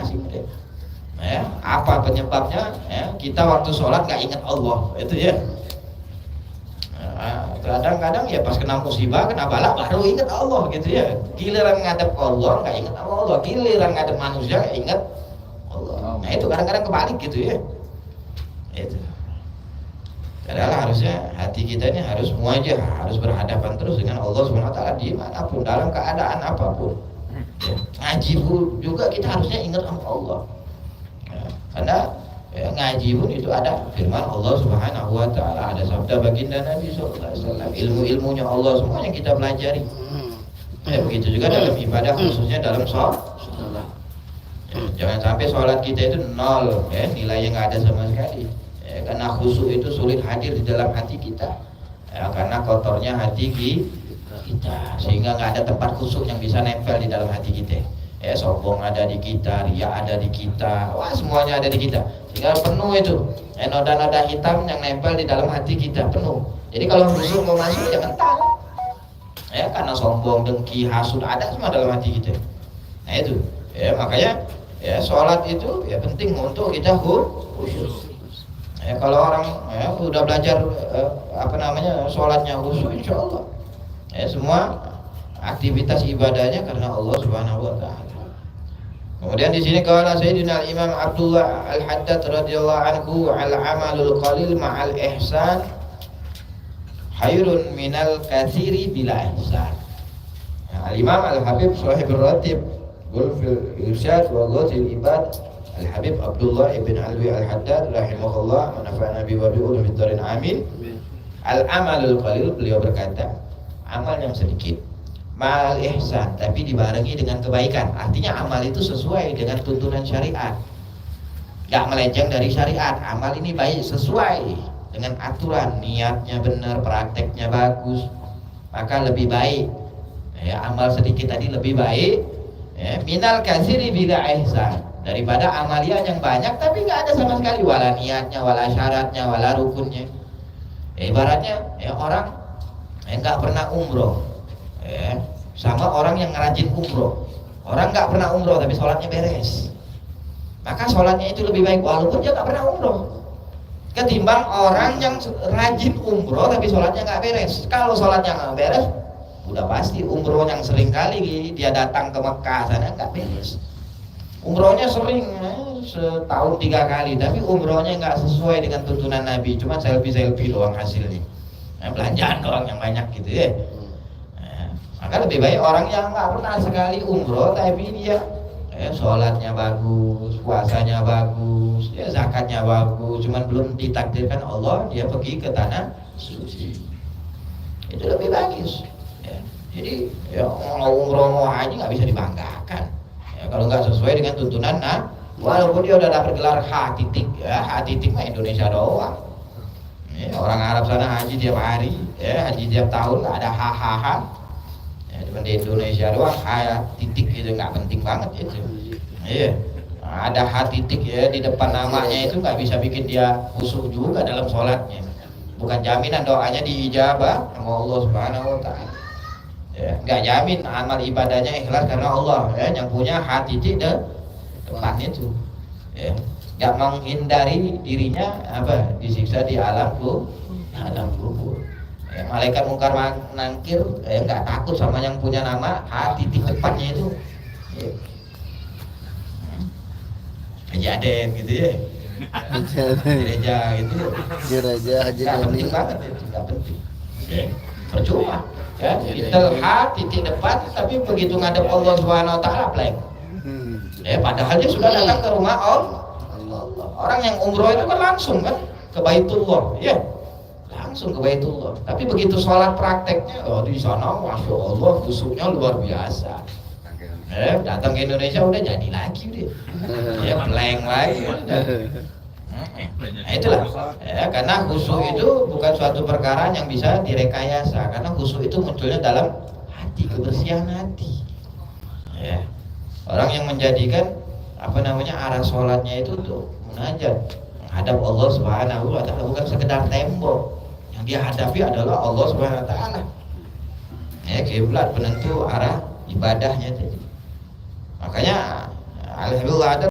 masing-masing deh. Ya, apa penyebabnya? Ya, kita waktu sholat nggak ingat Allah, itu ya. Kadang-kadang ya pas kena musibah, kena bala baru ingat Allah gitu ya. Giliran ngadep Allah nggak ingat Allah, giliran ngadep manusia nggak ingat Allah. Nah itu kadang-kadang kebalik gitu ya. Itu. Padahal harusnya hati kita ini harus muajah, harus berhadapan terus dengan Allah Subhanahu Wa Taala dimanapun, dalam keadaan apapun. Ya, ngaji pun juga kita harusnya ingat sama Allah. Ya, karena ya, ngaji pun itu ada firman Allah Subhanahu Wa Taala, ada sabda baginda Nabi Sallallahu Alaihi Wasallam, ilmu-ilmunya Allah semua yang kita pelajari. Ya, begitu juga dalam ibadah, khususnya dalam sholat. Ya, jangan sampai sholat kita itu nol, ya, nilainya nggak ada sama sekali. Ya, karena khusyuk itu sulit hadir di dalam hati kita, ya, karena kotornya hati kita, sehingga nggak ada tempat khusyuk yang bisa nempel di dalam hati kita. Ya, sombong ada di kita, riya ada di kita, wah semuanya ada di kita, sehingga penuh itu, ya, noda-noda hitam yang nempel di dalam hati kita penuh. Jadi kalau khusyuk mau masuk jangan tahu, ya, karena sombong, dengki, hasud ada semua dalam hati kita. Nah itu, ya, makanya ya sholat itu ya penting untuk kita khusyuk. Ya, kalau orang ya, udah belajar sholatnya khusyuk, insya Allah ya, semua aktivitas ibadahnya karena Allah Subhanahu Wa Taala. Kemudian di sini qala Sayyidina Imam Abdullah Al-Haddad radhiyallahu anhu, al-amalul qalil ma'al ihsan khairun minal katsiri bila ihsan. Al-Imam Al-Habib Shahibur Ratib Gulfil Irsyad wa Ghathil Ibad Al-Habib Abdullah ibn Alwi Al-Haddad rahimahullah wa nafa'ana bi wa bi ulumid darin amin. Al-amalul qalil, beliau berkata, amal yang sedikit ma'al ihsan, tapi dibarengi dengan kebaikan. Artinya amal itu sesuai dengan tuntunan syariat, gak melenceng dari syariat. Amal ini baik, sesuai dengan aturan, niatnya benar, prakteknya bagus, maka lebih baik. Ya, amal sedikit tadi lebih baik, ya, minal katsiri bila ihsan, daripada amalia yang banyak tapi nggak ada sama sekali wala niatnya, wala syaratnya, wala rukunnya. Ya, ibaratnya ya orang yang nggak pernah umroh, ya, sama orang yang rajin umroh. Orang nggak pernah umroh tapi sholatnya beres, maka sholatnya itu lebih baik walaupun dia nggak pernah umroh, ketimbang orang yang rajin umroh tapi sholatnya nggak beres. Kalau sholatnya nggak beres, udah pasti umroh yang sering kali dia datang ke Mekah sana nggak beres. Umrohnya sering, setahun 3 kali, tapi umrohnya nggak sesuai dengan tuntunan Nabi, cuma selfie doang hasilnya, belanjaan doang yang banyak gitu ya. Maka lebih baik orang yang nggak pernah sekali umroh tapi dia sholatnya bagus, puasanya bagus, ya zakatnya bagus, cuman belum ditakdirkan Allah dia pergi ke tanah suci, itu lebih bagus. Jadi ya mau umroh mau haji nggak bisa dibanggakan ya, kalau nggak sesuai dengan tuntunan. Nah, walaupun dia udah dapat gelar H titik, ya H titik mah Indonesia doang. Ya, orang Arab sana haji tiap hari, ya haji tiap tahun nggak ada H. Ya, cuma di Indonesia doang H titik itu nggak penting banget itu. Iya, ada H titik ya di depan namanya itu nggak bisa bikin dia khusyuk juga dalam sholatnya. Bukan jaminan doanya diijabah sama Allah Subhanahu Wa Taala. Ya, nggak jamin amal ibadahnya ikhlas karena Allah, ya, yang punya hati tidak depan itu, ya, nggak menghindari dirinya disiksa di alam kubur. Ya, malaikat mungkar nangkir, ya, nggak takut sama yang punya nama hati di depannya itu. Ya. Kejadian gitu ya, gereja gitu, nggak penting banget itu, nggak penting. Ya, percuma. Ya, kita titik depan, tapi begitu ngadep Allah Subhanahu Wa Taala blank. Ya, padahal dia sudah datang ke rumah Allah. Orang yang umroh itu kan langsung kan ke Baitullah, ya, langsung ke Baitullah. Tapi begitu sholat prakteknya, di sana, masya Allah, khusyuknya luar biasa. Datang ke Indonesia udah jadi lagi deh, ya blank lagi. Nah itulah ya, karena khusyuk itu bukan suatu perkara yang bisa direkayasa, karena khusyuk itu munculnya dalam hati, kebersihan hati ya. Orang yang menjadikan arah sholatnya itu tuh munajat menghadap Allah Subhanahu Wa Taala, bukan sekedar tembok. Yang dia hadapi adalah Allah Subhanahu Wa Taala, ya, kiblat penentu arah ibadahnya. Makanya alhamdulillah ada